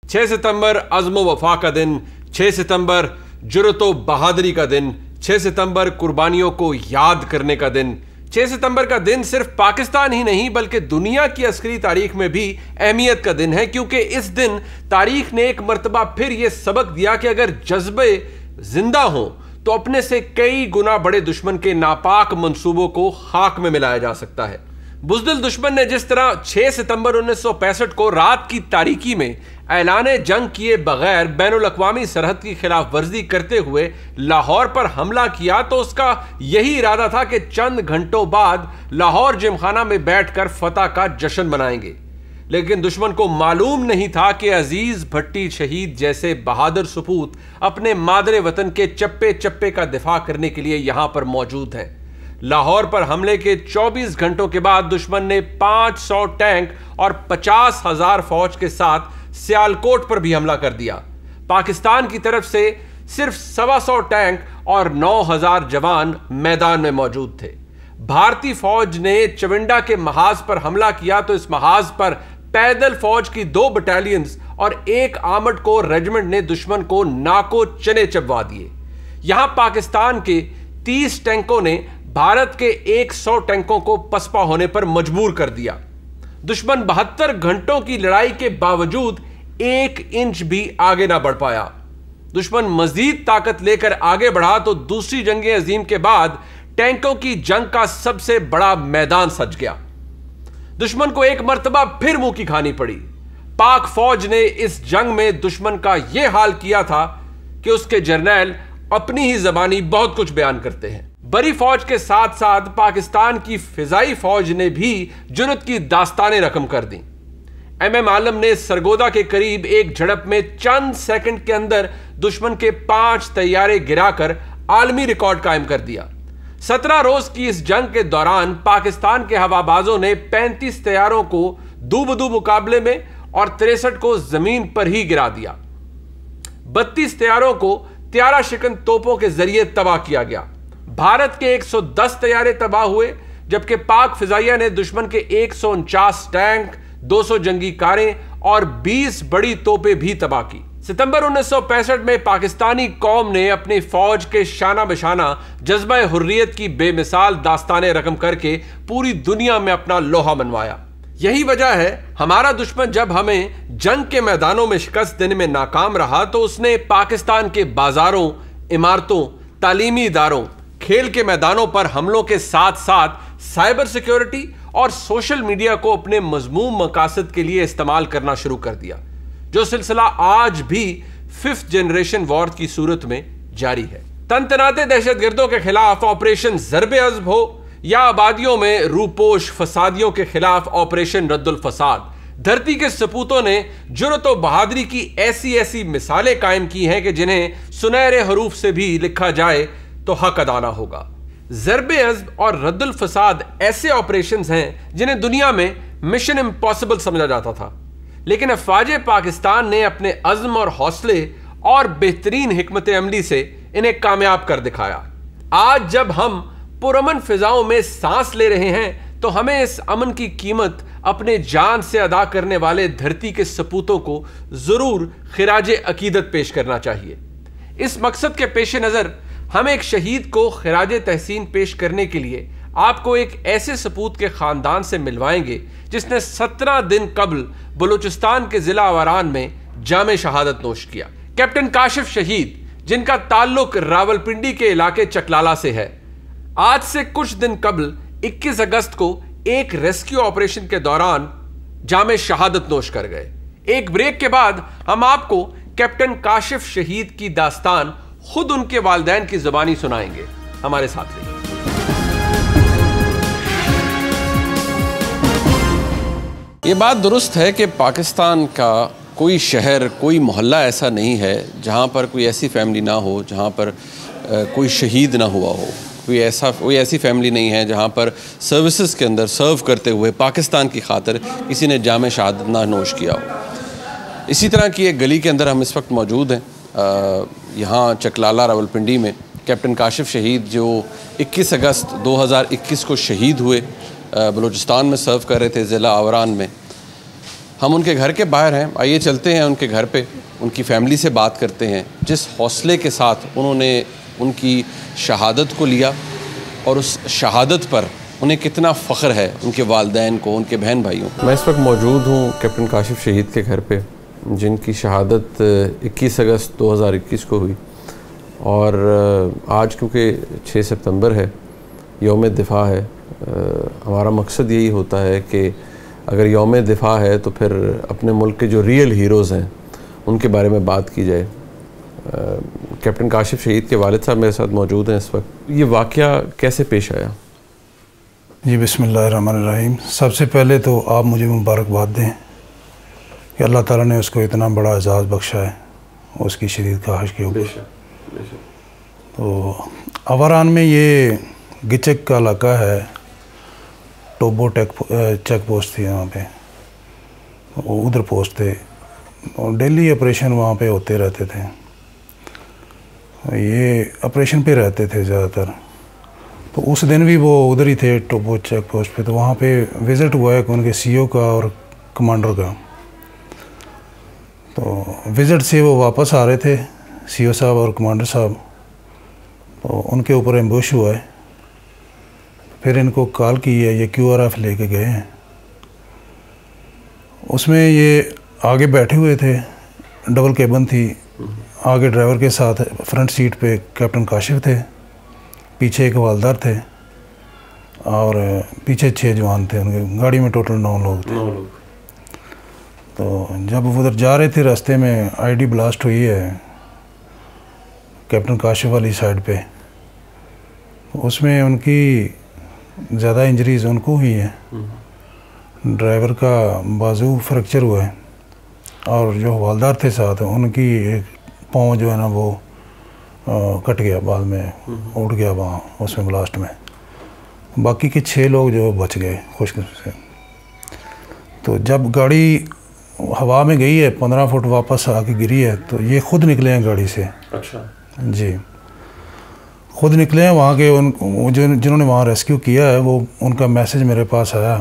6 सितंबर अज़्म वफा का दिन, 6 सितंबर जुर्रतो बहादुरी का दिन, 6 सितंबर कुर्बानियों को याद करने का दिन। 6 सितंबर का दिन सिर्फ पाकिस्तान ही नहीं बल्कि दुनिया की अस्करी तारीख में भी अहमियत का दिन है, क्योंकि इस दिन तारीख ने एक मर्तबा फिर यह सबक दिया कि अगर जज्बे जिंदा हों तो अपने से कई गुना बड़े दुश्मन के नापाक मंसूबों को खाक में मिलाया जा सकता है। बुज़दिल दुश्मन ने जिस तरह 6 सितंबर 1965 को रात की तारीकी में ऐलाने जंग किए बगैर बैनुल-अक़वामी सरहद की खिलाफ वर्जी करते हुए लाहौर पर हमला किया, तो उसका यही इरादा था कि चंद घंटों बाद लाहौर जिमखाना में बैठकर फतह का जश्न मनाएंगे। लेकिन दुश्मन को मालूम नहीं था कि अजीज भट्टी शहीद जैसे बहादुर सपूत अपने मादरे वतन के चप्पे चप्पे का दिफा करने के लिए यहां पर मौजूद हैं। लाहौर पर हमले के 24 घंटों के बाद दुश्मन ने 500 टैंक और 50,000 फौज के साथ सियालकोट पर भी हमला कर दिया। पाकिस्तान की तरफ से सिर्फ 125 टैंक और 9,000 जवान मैदान में मौजूद थे। भारतीय फौज ने चविंडा के महाज पर हमला किया तो इस महाज पर पैदल फौज की 2 बटालियंस और 1 आर्मर्ड कोर रेजिमेंट ने दुश्मन को नाको चने चबवा दिए। यहां पाकिस्तान के 30 टैंकों ने भारत के 100 टैंकों को पसपा होने पर मजबूर कर दिया। दुश्मन 72 घंटों की लड़ाई के बावजूद 1 इंच भी आगे ना बढ़ पाया। दुश्मन मजीद ताकत लेकर आगे बढ़ा तो दूसरी जंग अजीम के बाद टैंकों की जंग का सबसे बड़ा मैदान सज गया। दुश्मन को एक मर्तबा फिर मुंह की खानी पड़ी। पाक फौज ने इस जंग में दुश्मन का यह हाल किया था कि उसके जर्नैल अपनी ही जबानी बहुत कुछ बयान करते हैं। बड़ी फौज के साथ साथ पाकिस्तान की फिजाई फौज ने भी जुर्रत की दास्तानें रकम कर दी। MM आलम ने सरगोदा के करीब एक झड़प में चंद सेकंड के अंदर दुश्मन के 5 तैयारे गिराकर आलमी रिकॉर्ड कायम कर दिया। 17 रोज की इस जंग के दौरान पाकिस्तान के हवाबाजों ने 35 तैयारों को दू-बदू मुकाबले में और 63 को जमीन पर ही गिरा दिया। 32 तैयारों को त्यारा शिकन तोपों के जरिए तबाह किया गया। भारत के 110 तैयारे तबाह हुए, जबकि पाक फिजाइया ने दुश्मन के 149 टैंक, 200 जंगी कारें और 20 बड़ी तोपें भी तबाह की। सितंबर 1965 में पाकिस्तानी कौम ने अपनी फौज के शाना बशाना जज्बा हुर्रियत की बेमिसाल दास्तानें रकम करके पूरी दुनिया में अपना लोहा मनवाया। यही वजह है हमारा दुश्मन जब हमें जंग के मैदानों में शिकस्त देने में नाकाम रहा तो उसने पाकिस्तान के बाजारों, इमारतों, तालीमी इदारों, खेल के मैदानों पर हमलों के साथ साथ साइबर सिक्योरिटी और सोशल मीडिया को अपने मजमूम मकासद के लिए इस्तेमाल करना शुरू कर दिया, जो सिलसिला आज भी 5th जनरेशन वॉर की सूरत में जारी है। तनतनाते दहशतगर्दों के खिलाफ ऑपरेशन ज़र्बे अज़्ब हो या आबादियों में रूपोश फसादियों के खिलाफ ऑपरेशन रद्दुल फसाद, धरती के सपूतों ने जुर्रत और बहादुरी की ऐसी ऐसी मिसालें कायम की हैं कि जिन्हें सुनहरे हरूफ से भी लिखा जाए तो हक अदा ना होगा। ज़र्बे अज़्ब और रद्दुल फसाद ऐसे ऑपरेशंस हैं जिन्हें दुनिया में मिशन इम्पॉसिबल समझा जाता था, लेकिन अफवाज पाकिस्तान ने अपने अज़्म और हौसले और बेहतरीन हिकमत अमली से इन्हें कामयाब कर दिखाया। आज जब हम पुरअमन फिजाओं में सांस ले रहे हैं तो हमें इस अमन की कीमत अपने जान से अदा करने वाले धरती के सपूतों को जरूर खिराज अकीदत पेश करना चाहिए। इस मकसद के पेश नज़र हम एक शहीद को खिराज तहसीन पेश करने के लिए आपको एक ऐसे सपूत के ख़ानदान से मिलवाएंगे जिसने 17 दिन कबल बलूचिस्तान के ज़िला अवारान में जामे शहादत नोश किया। कैप्टन काशिफ शहीद, जिनका ताल्लुक रावलपिंडी के इलाके चकलाला से है, आज से कुछ दिन कबल 21 अगस्त को एक रेस्क्यू ऑपरेशन के दौरान जामे शहादत नोश कर गए। एक ब्रेक के बाद हम आपको कैप्टन काशिफ शहीद की दास्तान खुद उनके वालिदैन की ज़बानी सुनाएंगे। हमारे साथ रहिए। ये बात दुरुस्त है कि पाकिस्तान का कोई शहर, कोई मोहल्ला ऐसा नहीं है जहाँ पर कोई ऐसी फैमिली ना हो जहाँ पर कोई शहीद ना हुआ हो। कोई ऐसी फैमिली नहीं है जहाँ पर सर्विसेज के अंदर सर्व करते हुए पाकिस्तान की खातिर किसी ने जामे शहादत ना नोश किया हो। इसी तरह की एक गली के अंदर हम इस वक्त मौजूद हैं, यहाँ चकलाला रावलपिंडी में। कैप्टन काशिफ शहीद जो 21 अगस्त 2021 को शहीद हुए, बलूचिस्तान में सर्व कर रहे थे ज़िला अवारान में। हम उनके घर के बाहर हैं, आइए चलते हैं उनके घर पे, उनकी फैमिली से बात करते हैं। जिस हौसले के साथ उन्होंने उनकी शहादत को लिया और उस शहादत पर उन्हें कितना फ़ख्र है उनके वालिदैन को, उनके बहन भाइयों को। मैं इस वक्त मौजूद हूँ कैप्टन काशिफ शहीद के घर पे, जिनकी शहादत 21 अगस्त 2021 को हुई। और आज क्योंकि 6 सितंबर है, यौम दिफा है, हमारा मकसद यही होता है कि अगर यौम दिफा है तो फिर अपने मुल्क के जो रियल हीरोज़ हैं उनके बारे में बात की जाए। कैप्टन काशिफ शहीद के वालिद साहब मेरे साथ मौजूद हैं इस वक्त। ये वाक़या कैसे पेश आया? जी बिस्मिल्लाहिर्रहमानिर्रहीम। सबसे पहले तो आप मुझे मुबारकबाद दें कि अल्लाह ताला ने उसको इतना बड़ा एजाज़ बख्शा है उसकी शदीद ख्वाहिश के ऊपर। तो अवारान में ये गिचक का इलाका है, टोबो चेक पोस्ट थी वहाँ पे, उधर पोस्ट थे और डेली ऑपरेशन वहाँ पे होते रहते थे। ये ऑपरेशन पे रहते थे ज़्यादातर। तो उस दिन भी वो उधर ही थे टोबो चेक पोस्ट पे। तो वहाँ पे विज़िट हुआ है उनके सीओ का और कमांडर का। तो विज़िट से वो वापस आ रहे थे सीओ साहब और कमांडर साहब, तो उनके ऊपर एम्बुश हुआ है। फिर इनको कॉल की है, ये QRF लेके गए हैं। उसमें ये आगे बैठे हुए थे, डबल केबिन थी, आगे ड्राइवर के साथ फ्रंट सीट पे कैप्टन काशिफ थे, पीछे एक हवालदार थे और पीछे 6 जवान थे। उनके गाड़ी में टोटल 9 लोग थे। तो जब वो उधर जा रहे थे रास्ते में ID ब्लास्ट हुई है कैप्टन काशिफ वाली साइड पे। उसमें उनकी ज़्यादा इंजरीज उनको हुई है। ड्राइवर का बाजू फ्रैक्चर हुआ है और जो हवालदार थे साथ उनकी एक पाँव जो है ना वो कट गया, बाद में उड़ गया वहाँ उसमें ब्लास्ट में। बाकी के 6 लोग जो बच गए खुशकिस्मती से। तो जब गाड़ी हवा में गई है 15 फुट वापस आके गिरी है, तो ये खुद निकले हैं गाड़ी से। अच्छा जी, खुद निकले हैं वहाँ के। जिन्होंने वहाँ रेस्क्यू किया है वो, उनका मैसेज मेरे पास आया।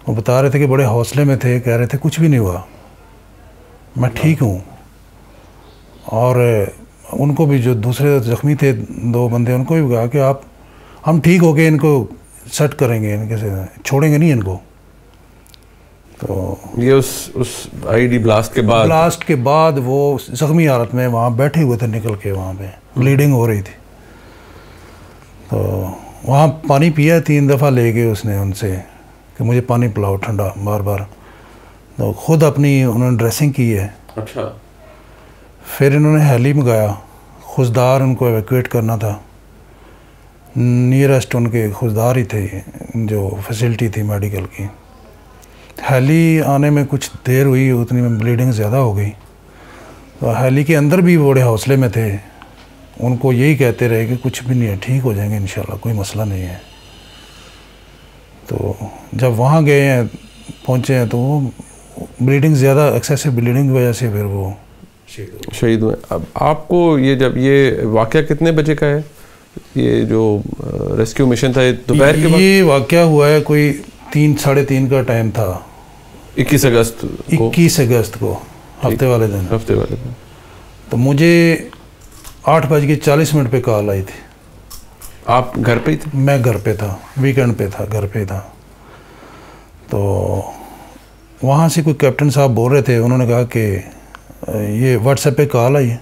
वो बता रहे थे कि बड़े हौसले में थे, कह रहे थे कुछ भी नहीं हुआ, मैं ठीक हूँ। और उनको भी जो दूसरे ज़ख्मी थे 2 बंदे, उनको भी कहा कि हम ठीक हो गए, इनको सेट करेंगे, इनके से छोड़ेंगे नहीं इनको। तो ये उस ID ब्लास्ट के बाद वो ज़ख्मी हालत में वहाँ बैठे हुए थे, निकल के वहाँ पे ब्लीडिंग हो रही थी। तो वहाँ पानी पिया 3 दफ़ा ले गए उसने उनसे कि मुझे पानी पिलाओ ठंडा बार बार। तो ख़ुद अपनी उन्होंने ड्रेसिंग की है। अच्छा। फिर इन्होंने हेली मंगाया, खुशदार उनको एवैक्यूएट करना था। नियरेस्ट उनके खुशदार ही थे जो फैसिलिटी थी मेडिकल की। हेली आने में कुछ देर हुई, उतनी में ब्लीडिंग ज़्यादा हो गई। तो हेली के अंदर भी बड़े हौसले में थे, उनको यही कहते रहे कि कुछ भी नहीं है, ठीक हो जाएंगे इंशाल्लाह, कोई मसला नहीं है। तो जब वहाँ गए हैं, पहुँचे हैं, तो वो ब्लीडिंग ज़्यादा, एक्सेसिव ब्लीडिंग की वजह से फिर वो शहीद हुए। अब आपको ये वाक़या कितने बजे का है? ये जो रेस्क्यू मिशन था दोपहर के बाद? ये वाक़या हुआ है कोई 3 साढ़े 3 का टाइम था। 21 अगस्त को हफ्ते वाले दिन। तो मुझे 8:40 पे कॉल आई थी। आप घर पे ही थे? मैं घर पे था, वीकेंड पे था, घर पे था। तो वहाँ से कोई कैप्टन साहब बोल रहे थे, उन्होंने कहा कि ये व्हाट्सएप पे कॉल आई है,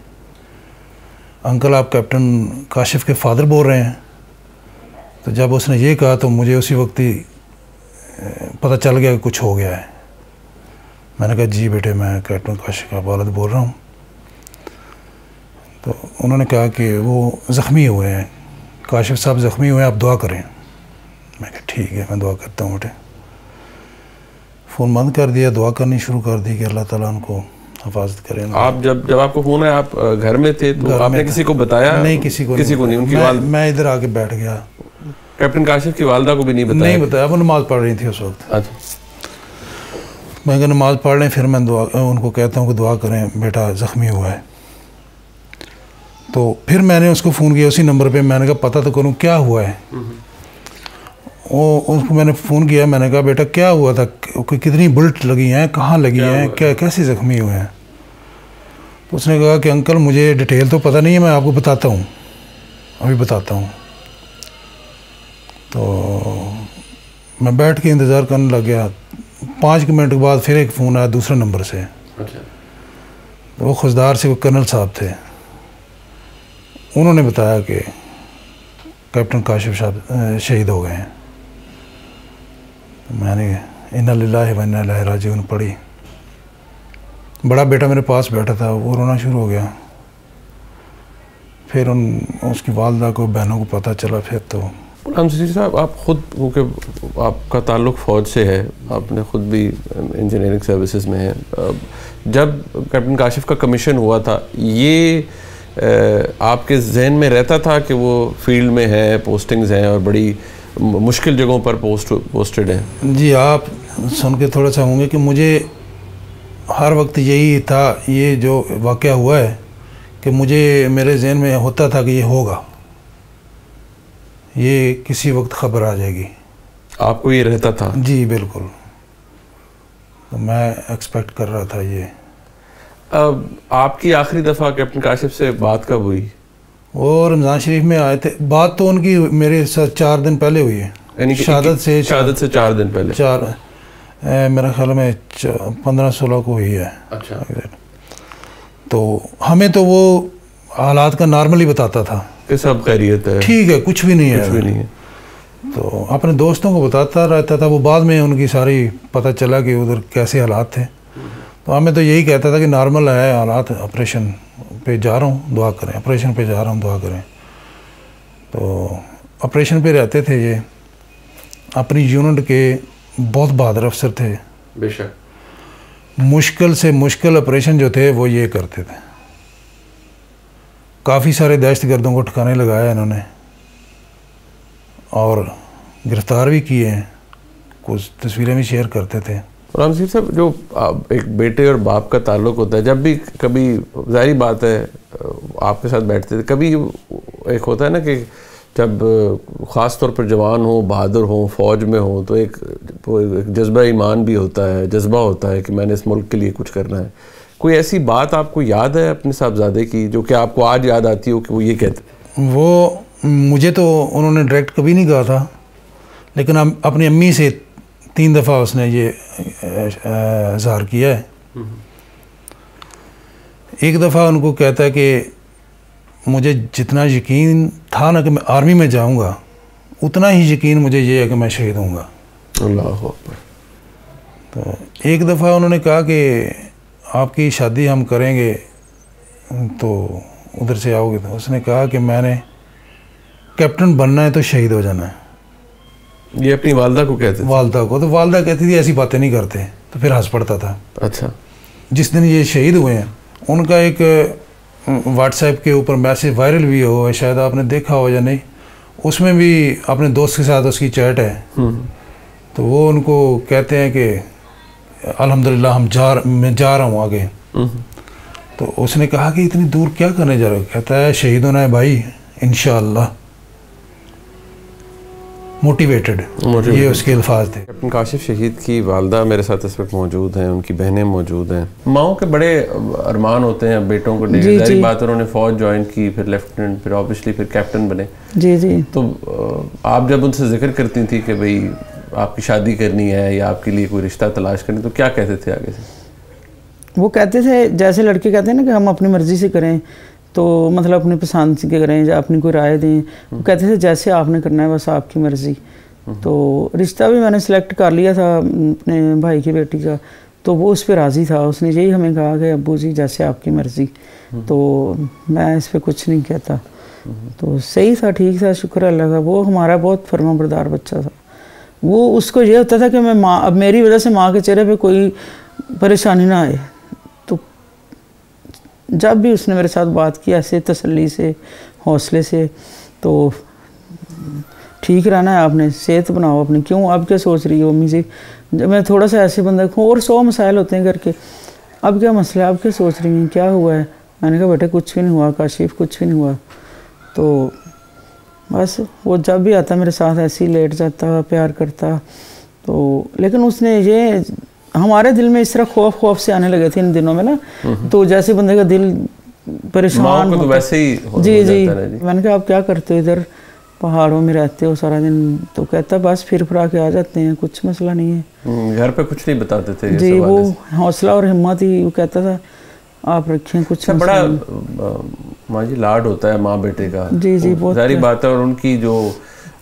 अंकल आप कैप्टन काशिफ के फादर बोल रहे हैं। तो जब उसने ये कहा तो मुझे उसी वक्त ही पता चल गया कि कुछ हो गया है। मैंने कहा जी बेटे, मैं कैप्टन काशिफ का वालिद बोल रहा हूँ। तो उन्होंने कहा कि वो ज़ख्मी हुए हैं, काशिफ साहब ज़ख्मी हुए हैं, आप दुआ करें। मैं कहा ठीक है, मैं दुआ करता हूँ बेटे। फ़ोन बंद कर दिया, दुआ करनी शुरू कर दी कि अल्लाह ताला उनको हिफाजत करें। आप जब आपको फ़ोन आया, आप घर में थे, तो आपने किसी को बताया? नहीं, किसी को नहीं। उनकी मैं इधर आके बैठ गया। कैप्टन काशिफ की वालदा को भी नहीं बताया? नहीं बताया, वो नमाज़ पढ़ रही थी उस वक्त। अच्छा। मैं कहा नमाज़ पढ़ लें, फिर मैं उनको कहता हूँ कि दुआ करें, बेटा ज़ख्मी हुआ है। तो फिर मैंने उसको फ़ोन किया उसी नंबर पे। मैंने कहा पता तो करूँ क्या हुआ है। उसको मैंने फ़ोन किया, मैंने कहा बेटा क्या हुआ था, कितनी बुलेट लगी हैं, कहाँ लगी हैं, क्या कैसे ज़ख्मी हुए हैं। तो उसने कहा कि अंकल मुझे डिटेल तो पता नहीं है, मैं आपको बताता हूँ, अभी बताता हूँ। तो मैं बैठ के इंतज़ार करने लग गया। 5 मिनट के बाद फिर एक फ़ोन आया दूसरे नंबर से। अच्छा। तो वो खुशदार से वो कर्नल साहब थे, उन्होंने बताया कि कैप्टन काशिफ साहब शहीद हो गए हैं। तो मैंने इन्ना लिल्लाहि व इन्ना इलैहि राजिऊन पढ़ी। बड़ा बेटा मेरे पास बैठा था, वो रोना शुरू हो गया। फिर उसकी वालदा को, बहनों को पता चला। फिर तो हमसी साहब, आप खुद, क्योंकि आपका ताल्लुक़ फ़ौज से है, आपने ख़ुद भी इंजीनियरिंग सर्विसेज में है, जब कैप्टन काशिफ का कमीशन हुआ था, ये आपके जहन में रहता था कि वो फील्ड में है, पोस्टिंग्स हैं और बड़ी मुश्किल जगहों पर पोस्टेड हैं? जी, आप सुन के थोड़ा सा होंगे कि मुझे हर वक्त यही था, ये जो वाक़या हुआ है, कि मुझे मेरे जहन में होता था कि ये होगा, ये किसी वक्त ख़बर आ जाएगी। आपको ये रहता था? जी बिल्कुल। तो मैं एक्सपेक्ट कर रहा था ये। अब आपकी आखिरी दफ़ा कैप्टन काशिफ से बात कब हुई? वो रमज़ान शरीफ में आए थे। बात तो उनकी मेरे साथ 4 दिन पहले हुई है, यानी शहादत से 4 दिन पहले। मेरे ख्याल में 15-16 को हुई है। अच्छा। तो हमें तो वो हालात का नॉर्मली बताता था कि सब खैरियत है, ठीक है, कुछ भी नहीं है, कुछ भी नहीं है। तो अपने दोस्तों को बताता रहता था। वो बाद में उनकी सारी पता चला कि उधर कैसे हालात थे। तो हमें तो यही कहता था कि नॉर्मल है हालात, ऑपरेशन पे जा रहा हूँ, दुआ करें, ऑपरेशन पे जा रहा हूँ, दुआ करें। तो ऑपरेशन पे रहते थे ये। अपनी यूनिट के बहुत बहादुर अफसर थे। बेशक। मुश्किल से मुश्किल ऑपरेशन जो थे वो ये करते थे। काफ़ी सारे दहशतगर्दों को ठिकाने लगाया इन्होंने और गिरफ़्तार भी किए हैं। कुछ तस्वीरें भी शेयर करते थे। रामसिंह साहब, जो एक बेटे और बाप का ताल्लुक़ होता है, जब भी कभी, जाहिर बात है आपके साथ बैठते थे, कभी एक होता है ना कि जब ख़ास तौर पर जवान हो, बहादुर हो, फ़ौज में हो, तो एक जज्बा ईमान भी होता है, जज्बा होता है कि मैंने इस मुल्क के लिए कुछ करना है। कोई ऐसी बात आपको याद है अपने साहबजादे की जो कि आपको आज याद आती हो कि वो ये कहते थे? वो मुझे तो उन्होंने डायरेक्ट कभी नहीं कहा था, लेकिन अपनी अम्मी से 3 दफ़ा उसने ये इज़हार किया है। एक दफ़ा उनको कहता है कि मुझे जितना यकीन था ना कि मैं आर्मी में जाऊंगा, उतना ही यकीन मुझे ये है कि मैं शहीद होऊंगा। अल्लाह अकबर। तो एक दफ़ा उन्होंने कहा कि आपकी शादी हम करेंगे तो उधर से आओगे। तो उसने कहा कि मैंने कैप्टन बनना है तो शहीद हो जाना है। ये अपनी वालदा को कहते थे? वालदा को। तो वालदा कहती थी ऐसी बातें नहीं करते, तो फिर हंस पड़ता था। अच्छा। जिस दिन ये शहीद हुए हैं, उनका एक व्हाट्सएप के ऊपर मैसेज वायरल भी हुआ है, शायद आपने देखा हो या नहीं। उसमें भी अपने दोस्त के साथ उसकी चैट है। तो वो उनको कहते हैं कि अल्हम्दुलिल्लाह मैं जा रहा हूँ आगे। तो उसने कहा कि इतनी दूर क्या करने जा रहे हो? कहता है शहीद होना है भाई, इंशाअल्लाह। मोटिवेटेड, ये उसके अल्फाज थे। कैप्टन काशिफ शहीद की वालदा मेरे साथ इस वक्त मौजूद हैं, उनकी बहनें मौजूद हैं। माओं के बड़े अरमान होते हैं बेटों को लेकर। जाहिर बात, उन्होंने फ़ौज ज्वाइन की, फिर लेफ्टिनेंट, फिर ऑब्वियसली फिर कैप्टन बने। जी जी। तो आप जब उनसे जिक्र करती थी कि भाई आपकी शादी करनी है या आपके लिए कोई रिश्ता तलाश करनी, तो क्या कहते थे आगे से? वो कहते थे, जैसे लड़के कहते हैं ना कि हम अपनी मर्ज़ी से करें, तो मतलब अपनी पसंद से करें या अपनी कोई राय दें। वो कहते थे जैसे आपने करना है बस आपकी मर्ज़ी। तो रिश्ता भी मैंने सिलेक्ट कर लिया था अपने भाई की बेटी का, तो वो उस पर राज़ी था। उसने यही हमें कहा कि अब्बू जी जैसे आपकी मर्ज़ी। तो मैं इस पर कुछ नहीं कहता। तो सही था, ठीक था, शुक्र अल्लाह का। वो हमारा बहुत फर्माबरदार बच्चा था। वो उसको ये होता था कि मैं माँ, अब मेरी वजह से माँ के चेहरे पे कोई परेशानी ना आए। तो जब भी उसने मेरे साथ बात की ऐसे तसल्ली से, हौसले से, तो ठीक रहना है आपने, सेहत बनाओ अपनी, क्यों आप क्या सोच रही हो अम्मी जी? जब मैं थोड़ा सा ऐसे बंदा हूँ, और 100 मसाइल होते हैं करके, अब क्या मसला है, आप क्या सोच रही हैं, क्या हुआ है? मैंने कहा बेटा कुछ भी नहीं हुआ काशिफ, कुछ भी नहीं हुआ। तो बस वो जब भी आता मेरे साथ ऐसे ही लेट जाता, प्यार करता। तो लेकिन उसने ये हमारे दिल में इस तरह खौफ से आने लगे थे इन दिनों में ना, तो जैसे बंदे का दिल परेशान तो वैसे ही जी। मैंने कहा आप क्या करते हो इधर, पहाड़ों में रहते हो सारा दिन? तो कहता बस फिर के आ जाते हैं, कुछ मसला नहीं है। घर पे कुछ नहीं बताते थे जी, वो हौसला और हिम्मत ही, वो कहता था आप रखें, कुछ बड़ा माँ जी लाड होता है माँ बेटे का। जी जी, बहुत सारी बातें। और उनकी जो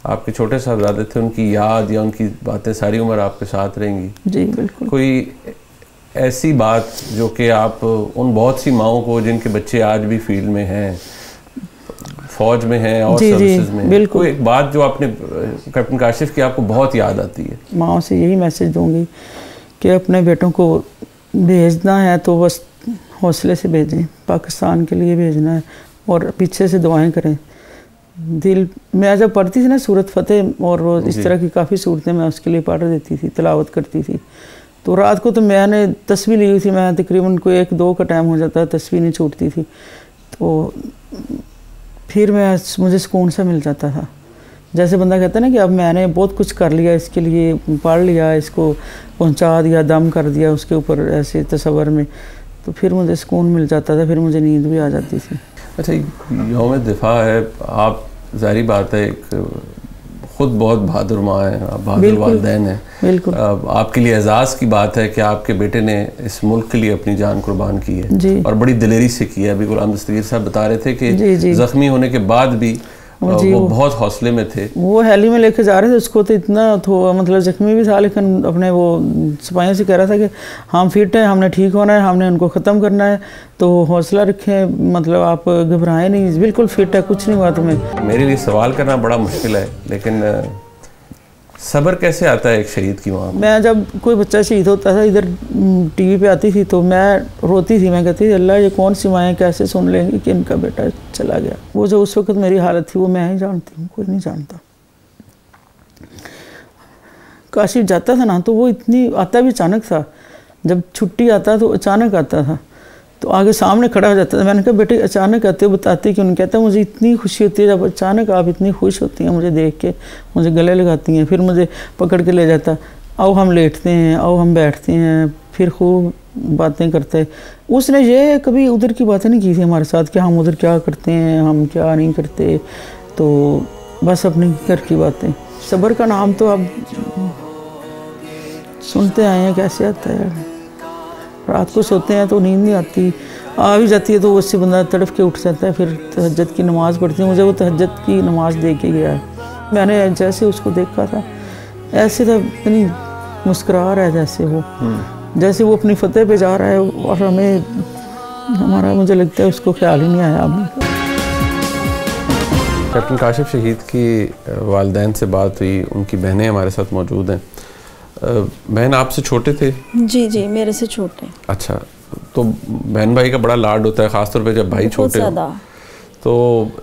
आपके छोटे साहबजादे थे, उनकी याद या उनकी बातें सारी उम्र आपके साथ रहेंगी। जी बिल्कुल। कोई ऐसी बात जो कि आप उन बहुत सी माओं को जिनके बच्चे आज भी फील्ड में हैं, फौज में हैं और सर्विसेज में, बिल्कुल, एक बात जो आपने कैप्टन काशिफ की आपको बहुत याद आती है? माओ से यही मैसेज दूंगी कि अपने बेटों को भेजना है तो बस हौसले से भेजें, पाकिस्तान के लिए भेजना है, और पीछे से दुआएं करें। दिल मैं जब पढ़ती थी ना सूरत फतेह और वो इस तरह की काफ़ी सूरतें मैं उसके लिए पढ़ देती थी, तिलावत करती थी, तो रात को तो मैंने तस्वीर ली हुई थी, मैं तकरीबन कोई 1-2 का टाइम हो जाता, तस्वीर नहीं छूटती थी, तो फिर मुझे सुकून सा मिल जाता था। जैसे बंदा कहता है ना कि अब मैंने बहुत कुछ कर लिया, इसके लिए पढ़ लिया, इसको पहुंचा दिया, दम कर दिया उसके ऊपर ऐसे तसव्वुर में, तो फिर मुझे सुकून मिल जाता था, फिर मुझे नींद भी आ जाती थी। अच्छा, यौम दिफा है, आप ज़ाहिर बात है खुद बहुत बहादुर माँ हैं, आप बहादुर वालिदैन हैं, बिल्कुल। आपके लिए एजाज़ की बात है कि आपके बेटे ने इस मुल्क के लिए अपनी जान कुर्बान की है और बड़ी दिलेरी से की है। अभी गुलाम दस्तगीर साहब बता रहे थे कि ज़ख्मी होने के बाद भी वो बहुत हौसले में थे। वो हेली में लेके जा रहे थे उसको, तो इतना मतलब जख्मी भी था, लेकिन अपने वो सिपाहियों से कह रहा था कि हम फिट हैं, हमने ठीक होना है, हमने उनको ख़त्म करना है, तो हौसला रखें, मतलब आप घबराएं नहीं, बिल्कुल फिट है, कुछ नहीं हुआ तुम्हें। मेरे लिए सवाल करना बड़ा मुश्किल है, लेकिन सब्र कैसे आता है एक शहीद की माँ? मैं जब कोई बच्चा शहीद होता था, इधर टीवी पे आती थी तो मैं रोती थी, मैं कहती थी अल्लाह ये कौन सी माएँ कैसे सुन लेंगी कि इनका बेटा चला गया। वो जो उस वक्त मेरी हालत थी वो मैं ही जानती हूँ, कोई नहीं जानता। काशिफ जाता था ना तो वो इतनी आता भी अचानक था, जब छुट्टी आता तो अचानक आता था, तो आगे सामने खड़ा हो जाता था। मैंने कहा बेटे अचानक आते हो, बताते क्यों नहीं? कहता मुझे इतनी खुशी होती है जब अचानक आप इतनी खुश होती हैं मुझे देख के, मुझे गले लगाती हैं, फिर मुझे पकड़ के ले जाता, आओ हम लेटते हैं, आओ हम बैठते हैं, फिर खूब बातें करते हैं। उसने ये कभी उधर की बातें नहीं की थी हमारे साथ कि हम उधर क्या करते हैं, हम क्या नहीं करते, तो बस अपने घर की बातें। सब्र का नाम तो अब सुनते आए हैं कैसे आता है। रात को सोते हैं तो नींद नहीं आती, आ भी जाती है तो उससे बंदा तड़फ के उठ जाता है, फिर तहज्जुद की नमाज़ पढ़ती है। मुझे वो तहज्जुद की नमाज़ दे के गया है। मैंने जैसे उसको देखा था ऐसे तो इतनी मुस्कुरा रहा है जैसे वो अपनी फतेह पे जा रहा है, और हमारा मुझे लगता है उसको ख्याल ही नहीं आया अभी। कैप्टन काशिफ शहीद की वालिदैन से बात हुई, उनकी बहनें हमारे साथ मौजूद हैं। बहन आपसे छोटे थे? जी जी, मेरे से छोटे। अच्छा, तो बहन भाई का बड़ा लाड होता है, ख़ासतौर पे जब भाई छोटे हो। तो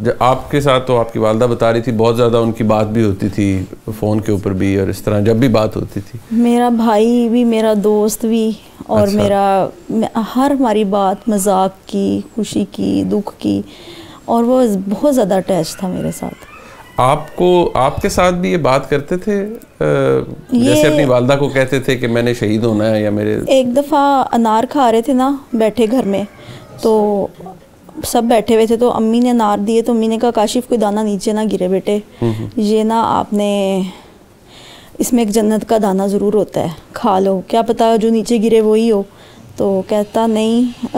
जब आपके साथ, तो आपकी वालदा बता रही थी बहुत ज़्यादा उनकी बात भी होती थी फ़ोन के ऊपर भी, और इस तरह जब भी बात होती थी। मेरा भाई भी, मेरा दोस्त भी, और हमारी बात मजाक की, खुशी की, दुख की, और वो बहुत ज़्यादा अटैच था मेरे साथ। आपके साथ भी ये बात करते थे, जैसे अपनी वालदा को कहते थे कि मैंने शहीद होना है, या मेरे? एक दफ़ा अनार खा रहे थे ना बैठे घर में, तो सब बैठे हुए थे, तो अम्मी ने अनार दिए, तो अम्मी ने कहा काशिफ कोई दाना नीचे ना गिरे बेटे, ये ना आपने, इसमें एक जन्नत का दाना ज़रूर होता है, खा लो, क्या पता जो नीचे गिरे वही हो। तो कहता नहीं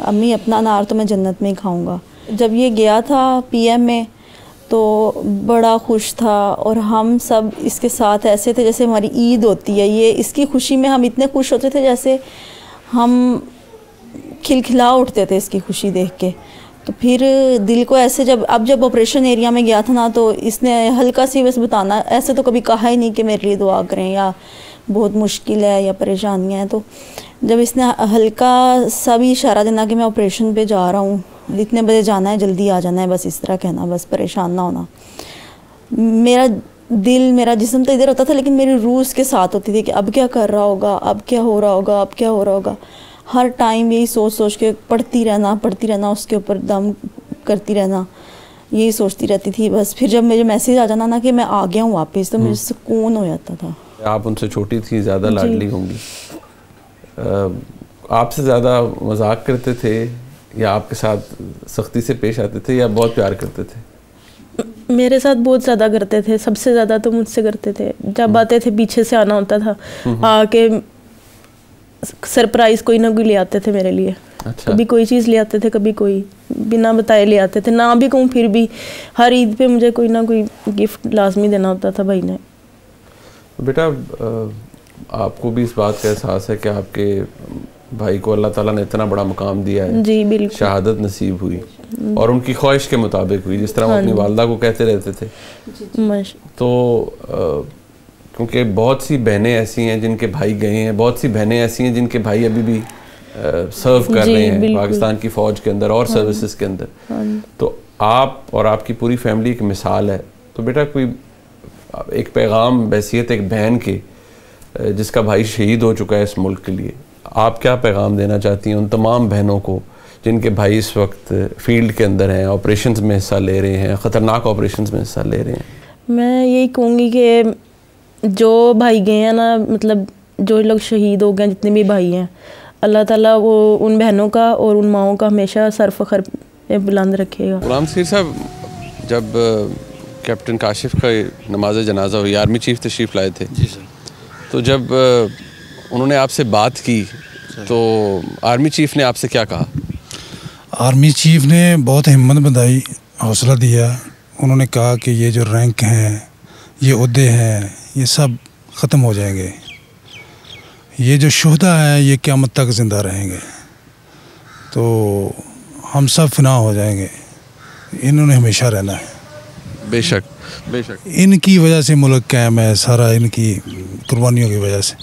अम्मी, अपना अनार तो मैं जन्नत में ही खाऊँगा। जब ये गया था PM में तो बड़ा खुश था, और हम सब इसके साथ ऐसे थे जैसे हमारी ईद होती है। ये इसकी खुशी में हम इतने खुश होते थे जैसे हम खिलखिला उठते थे इसकी खुशी देख के। तो फिर दिल को ऐसे जब ऑपरेशन एरिया में गया था ना, तो इसने हल्का सी बस बताना, ऐसे तो कभी कहा ही नहीं कि मेरे लिए दुआ करें या बहुत मुश्किल है या परेशानियाँ हैं। तो जब इसने हल्का सा भी इशारा देना कि मैं ऑपरेशन पे जा रहा हूँ, इतने बजे जाना है, जल्दी आ जाना है, बस इस तरह कहना, बस परेशान ना होना, मेरा दिल, मेरा जिस्म तो इधर होता था, लेकिन मेरी रूह उसके साथ होती थी कि अब क्या कर रहा होगा, अब क्या हो रहा होगा, अब क्या हो रहा होगा। हर टाइम यही सोच के पढ़ती रहना, उसके ऊपर दम करती रहना। यही सोचती रहती थी बस। फिर जब मुझे मैसेज आ जाना ना कि मैं आ गया हूँ वापस, तो मुझे सुकून हो जाता था। आप उनसे छोटी थी, ज़्यादा लाडली होंगी। आपसे ज़्यादा मजाक करते थे या आपके साथ सख्ती से पेश आते थे या बहुत प्यार करते थे? मेरे साथ बहुत ज़्यादा करते थे, सबसे ज़्यादा तो मुझसे करते थे। जब आते थे पीछे से आना होता था, आके सरप्राइज़ कोई ना कोई ले आते थे मेरे लिए। अच्छा। कभी कोई चीज़ ले आते थे, कभी कोई बिना बताए ले आते थे। ना भी कहूँ फिर भी हर ईद पे मुझे कोई ना कोई गिफ्ट लाजमी देना होता था भाई ने। बेटा आपको भी इस बात का एहसास है कि आपके भाई को अल्लाह ताला ने इतना बड़ा मुकाम दिया है। जी बिल्कुल। शहादत नसीब हुई और उनकी ख्वाहिश के मुताबिक हुई, जिस तरह वो अपनी वालदा को कहते रहते थे। तो क्योंकि बहुत सी बहनें ऐसी हैं जिनके भाई गए हैं, बहुत सी बहनें ऐसी हैं जिनके भाई अभी भी सर्व कर रहे हैं पाकिस्तान की फ़ौज के अंदर और सर्विसेज के अंदर। तो आप और आपकी पूरी फैमिली एक मिसाल है। तो बेटा कोई एक पैगाम बहैसियत एक बहन के जिसका भाई शहीद हो चुका है इस मुल्क के लिए, आप क्या पैगाम देना चाहती हैं उन तमाम बहनों को जिनके भाई इस वक्त फील्ड के अंदर हैं, ऑपरेशंस में हिस्सा ले रहे हैं, ख़तरनाक ऑपरेशंस में हिस्सा ले रहे हैं? मैं यही कहूँगी कि जो भाई गए हैं ना, मतलब जो लोग शहीद हो गए, जितने भी भाई हैं, अल्लाह ताला वो उन बहनों का और उन माओं का हमेशा सर फ़ख्र पे बुलंद रखेगा। गुलाम सकीर साहब, जब कैप्टन काशिफ का नमाज जनाजा हुई, आर्मी चीफ तशरीफ़ लाए थे। जी सर। तो जब उन्होंने आपसे बात की तो आर्मी चीफ ने आपसे क्या कहा? आर्मी चीफ ने बहुत हिम्मत बंधाई, हौसला दिया। उन्होंने कहा कि ये जो रैंक हैं, ये ओहदे हैं, ये सब ख़त्म हो जाएंगे। ये जो शुहदा हैं ये क़यामत तक ज़िंदा रहेंगे, तो हम सब फिना हो जाएंगे। इन्होंने हमेशा रहना है। बेशक बेशक। इनकी वजह से मुल्क कायम है, सारा इनकी कुर्बानियों की वजह से।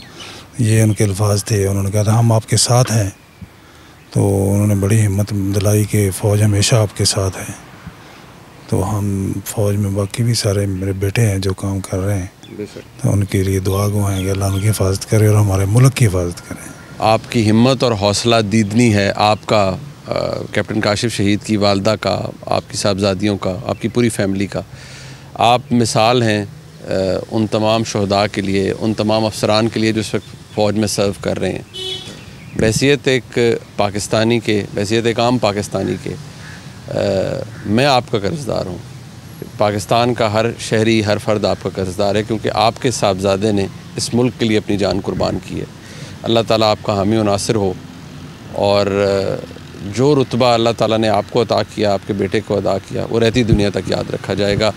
ये उनके अल्फाज थे। उन्होंने कहा था हम आपके साथ हैं। तो उन्होंने बड़ी हिम्मत दिलाई कि फ़ौज हमेशा आपके साथ है। तो हम फ़ौज में बाकी भी सारे मेरे बेटे हैं जो काम कर रहे हैं, तो उनके लिए दुआ गो हैं कि अल्लाह उनकी हिफाजत करे और हमारे मुल्क की हिफाजत करे। आपकी हिम्मत और हौसला दीदनी है, आपका कैप्टन काशिफ शहीद की वालदा का, आपकी साहबजादियों का, आपकी पूरी फैमिली का। आप मिसाल हैं उन तमाम शहदा के लिए, उन तमाम अफसरान के लिए जो इस वक्त फ़ौज में सर्व कर रहे हैं। बहैसियत एक पाकिस्तानी के, बहैसियत एक आम पाकिस्तानी के, मैं आपका कर्जदार हूँ। पाकिस्तान का हर शहरी, हर फ़र्द आपका कर्जदार है, क्योंकि आपके साहबजादे ने इस मुल्क के लिए अपनी जान कुर्बान की है। अल्लाह ताला आपका हामी और नासिर हो, और जो रुतबा अल्लाह ताला ने आपको अता किया, आपके बेटे को अदा किया, वो रहती दुनिया तक याद रखा जाएगा।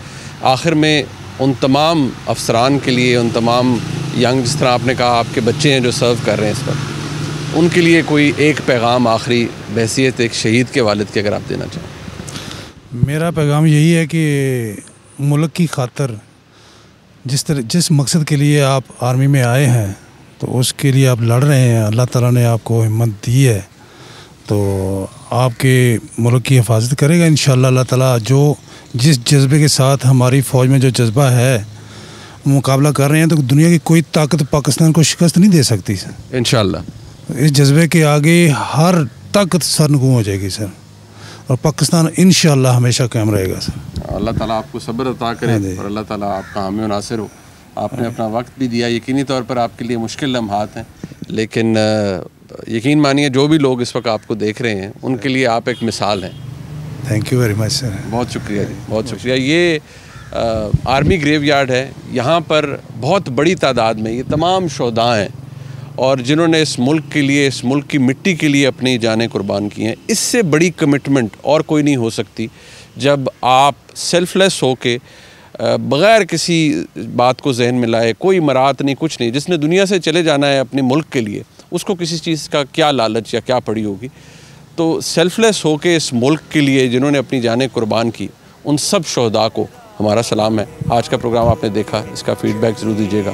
आखिर में उन तमाम अफसरान के लिए, उन तमाम यंग, जिस तरह आपने कहा आपके बच्चे हैं जो सर्व कर रहे हैं इस वक्त, उनके लिए कोई एक पैगाम आखिरी बहैसियत एक शहीद के वालिद के अगर आप देना चाहें? मेरा पैगाम यही है कि मुल्क की खातर जिस मकसद के लिए आप आर्मी में आए हैं, तो उसके लिए आप लड़ रहे हैं। अल्लाह ताला ने आपको हिम्मत दी है, तो आपके मुल्क की हिफाजत करेगा इंशाअल्लाह अल्लाह ताला। जो जिस जज्बे के साथ हमारी फ़ौज में जो जज्बा है मुकाबला कर रहे हैं, तो दुनिया की कोई ताकत पाकिस्तान को शिकस्त नहीं दे सकती सर। इंशाअल्लाह इस जज्बे के आगे हर ताकत सरनगू हो जाएगी सर, और पाकिस्तान इंशाअल्लाह हमेशा कायम रहेगा सर। अल्लाह ताला आपको सब्र अता करे और अल्लाह ताला आपका हामी और नासिर हो। आपने अपना वक्त भी दिया, यकीनी तौर पर आपके लिए मुश्किल लम्हात हैं, लेकिन यकीन मानिए जो भी लोग इस वक्त आपको देख रहे हैं उनके लिए आप एक मिसाल हैं। Thank you very much sir. बहुत शुक्रिया जी, बहुत शुक्रिया। ये आर्मी ग्रेवयार्ड है, यहाँ पर बहुत बड़ी तादाद में ये तमाम शोधा हैं और जिन्होंने इस मुल्क के लिए, इस मुल्क की मिट्टी के लिए अपनी जानें कुर्बान की हैं। इससे बड़ी कमिटमेंट और कोई नहीं हो सकती जब आप सेल्फलेस हो के बग़ैर किसी बात को जहन में लाए, कोई मरात नहीं, कुछ नहीं। जिसने दुनिया से चले जाना है अपने मुल्क के लिए, उसको किसी चीज़ का क्या लालच या क्या पड़ी होगी। तो सेल्फलेस हो के इस मुल्क के लिए जिन्होंने अपनी जानें कुर्बान की, उन सब शहदा को हमारा सलाम है। आज का प्रोग्राम आपने देखा, इसका फ़ीडबैक ज़रूर दीजिएगा।